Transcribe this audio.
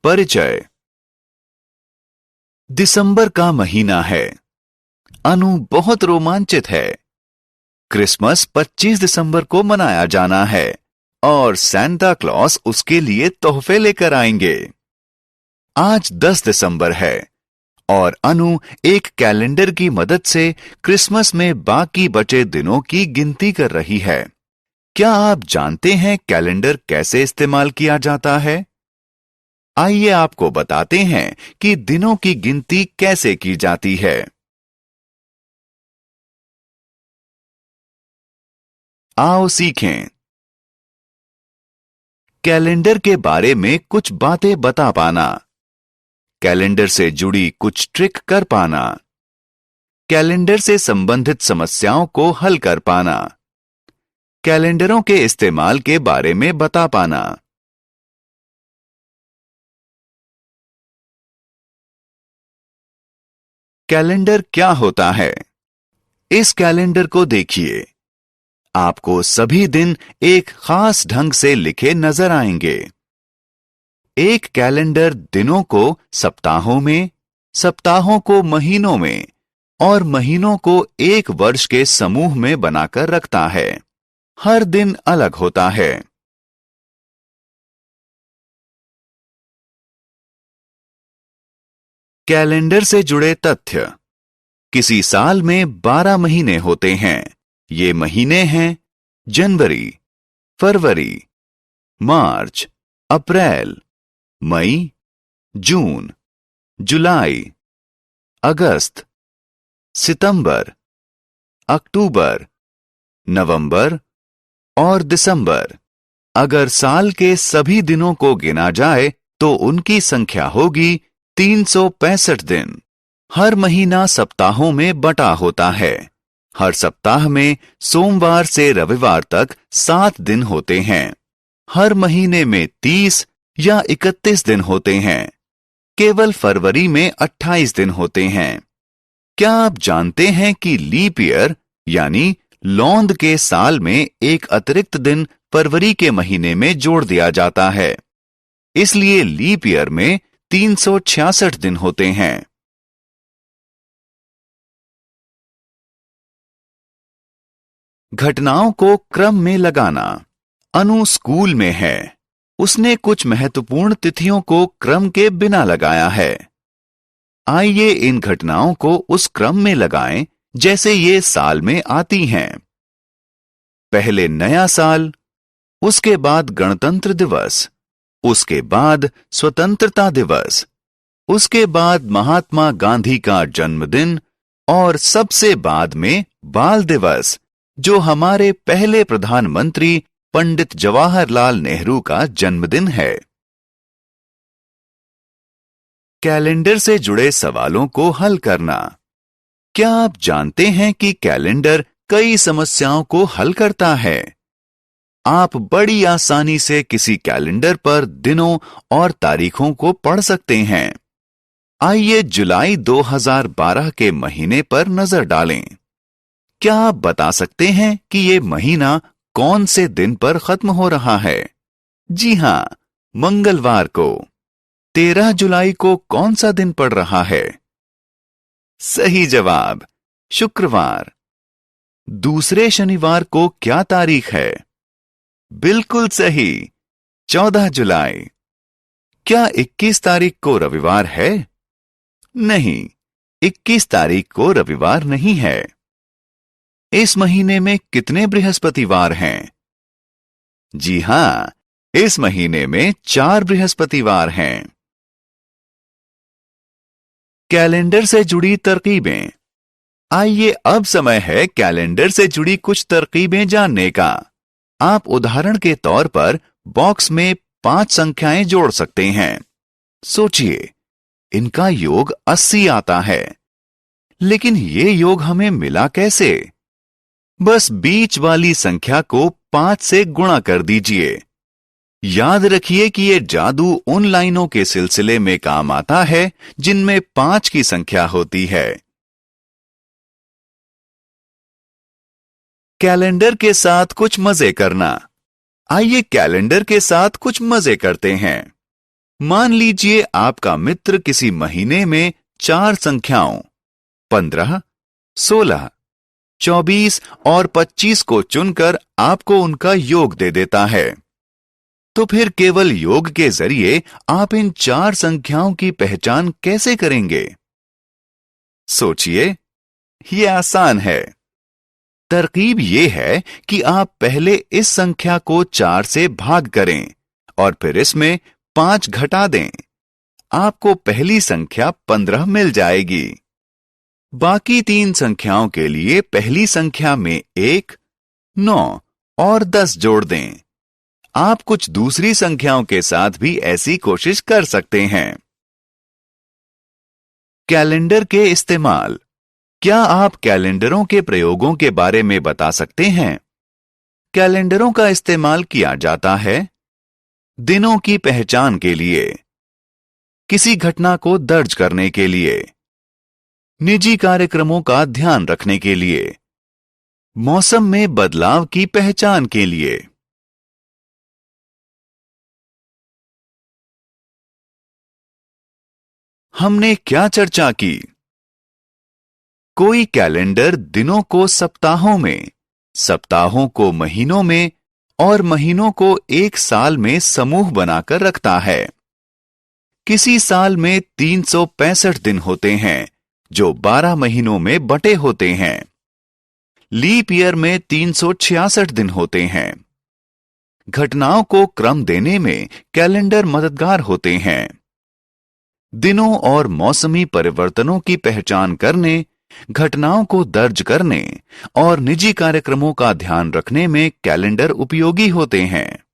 परिचय। दिसंबर का महीना है। अनु बहुत रोमांचित है। क्रिसमस 25 दिसंबर को मनाया जाना है और सैंटा क्लॉस उसके लिए तोहफे लेकर आएंगे। आज 10 दिसंबर है और अनु एक कैलेंडर की मदद से क्रिसमस में बाकी बचे दिनों की गिनती कर रही है। क्या आप जानते हैं कैलेंडर कैसे इस्तेमाल किया जाता है? आइए आपको बताते हैं कि दिनों की गिनती कैसे की जाती है। आओ सीखें। कैलेंडर के बारे में कुछ बातें बता पाना, कैलेंडर से जुड़ी कुछ ट्रिक कर पाना, कैलेंडर से संबंधित समस्याओं को हल कर पाना, कैलेंडरों के इस्तेमाल के बारे में बता पाना। कैलेंडर क्या होता है? इस कैलेंडर को देखिए। आपको सभी दिन एक खास ढंग से लिखे नजर आएंगे। एक कैलेंडर दिनों को सप्ताहों में, सप्ताहों को महीनों में और महीनों को एक वर्ष के समूह में बनाकर रखता है। हर दिन अलग होता है। कैलेंडर से जुड़े तथ्य। किसी साल में 12 महीने होते हैं। ये महीने हैं जनवरी, फरवरी, मार्च, अप्रैल, मई, जून, जुलाई, अगस्त, सितंबर, अक्टूबर, नवंबर और दिसंबर। अगर साल के सभी दिनों को गिना जाए तो उनकी संख्या होगी 365 दिन। हर महीना सप्ताहों में बटा होता है। हर सप्ताह में सोमवार से रविवार तक 7 दिन होते हैं। हर महीने में 30 या 31 दिन होते हैं। केवल फरवरी में 28 दिन होते हैं। क्या आप जानते हैं कि लीप ईयर यानी लौंद के साल में एक अतिरिक्त दिन फरवरी के महीने में जोड़ दिया जाता है? इसलिए लीप ईयर में 366 दिन होते हैं। घटनाओं को क्रम में लगाना। अनु स्कूल में है। उसने कुछ महत्वपूर्ण तिथियों को क्रम के बिना लगाया है। आइए इन घटनाओं को उस क्रम में लगाएं जैसे ये साल में आती हैं। पहले नया साल, उसके बाद गणतंत्र दिवस, उसके बाद स्वतंत्रता दिवस, उसके बाद महात्मा गांधी का जन्मदिन और सबसे बाद में बाल दिवस, जो हमारे पहले प्रधानमंत्री पंडित जवाहरलाल नेहरू का जन्मदिन है। कैलेंडर से जुड़े सवालों को हल करना। क्या आप जानते हैं कि कैलेंडर कई समस्याओं को हल करता है? आप बड़ी आसानी से किसी कैलेंडर पर दिनों और तारीखों को पढ़ सकते हैं। आइए जुलाई 2012 के महीने पर नजर डालें। क्या आप बता सकते हैं कि ये महीना कौन से दिन पर खत्म हो रहा है? जी हां, मंगलवार को। 13 जुलाई को कौन सा दिन पड़ रहा है? सही जवाब, शुक्रवार। दूसरे शनिवार को क्या तारीख है? बिल्कुल सही, 14 जुलाई। क्या 21 तारीख को रविवार है? नहीं, 21 तारीख को रविवार नहीं है। इस महीने में कितने बृहस्पतिवार हैं? जी हां, इस महीने में 4 बृहस्पतिवार हैं। कैलेंडर से जुड़ी तरकीबें। आइए अब समय है कैलेंडर से जुड़ी कुछ तरकीबें जानने का। आप उदाहरण के तौर पर बॉक्स में 5 संख्याएं जोड़ सकते हैं। सोचिए, इनका योग 80 आता है। लेकिन ये योग हमें मिला कैसे? बस बीच वाली संख्या को 5 से गुणा कर दीजिए। याद रखिए कि ये जादू उन लाइनों के सिलसिले में काम आता है जिनमें 5 की संख्या होती है। कैलेंडर के साथ कुछ मजे करना। आइए कैलेंडर के साथ कुछ मजे करते हैं। मान लीजिए आपका मित्र किसी महीने में 4 संख्याओं 15, 16, 24 और 25 को चुनकर आपको उनका योग दे देता है। तो फिर केवल योग के जरिए आप इन 4 संख्याओं की पहचान कैसे करेंगे? सोचिए, ये आसान है। तरकीब ये है कि आप पहले इस संख्या को 4 से भाग करें और फिर इसमें 5 घटा दें। आपको पहली संख्या 15 मिल जाएगी। बाकी 3 संख्याओं के लिए पहली संख्या में 1, 9 और 10 जोड़ दें। आप कुछ दूसरी संख्याओं के साथ भी ऐसी कोशिश कर सकते हैं। कैलेंडर के इस्तेमाल। क्या आप कैलेंडरों के प्रयोगों के बारे में बता सकते हैं? कैलेंडरों का इस्तेमाल किया जाता है दिनों की पहचान के लिए, किसी घटना को दर्ज करने के लिए, निजी कार्यक्रमों का ध्यान रखने के लिए, मौसम में बदलाव की पहचान के लिए। हमने क्या चर्चा की? कोई कैलेंडर दिनों को सप्ताहों में, सप्ताहों को महीनों में और महीनों को एक साल में समूह बनाकर रखता है। किसी साल में 365 दिन होते हैं जो 12 महीनों में बटे होते हैं। लीप ईयर में 366 दिन होते हैं। घटनाओं को क्रम देने में कैलेंडर मददगार होते हैं। दिनों और मौसमी परिवर्तनों की पहचान करने, घटनाओं को दर्ज करने और निजी कार्यक्रमों का ध्यान रखने में कैलेंडर उपयोगी होते हैं।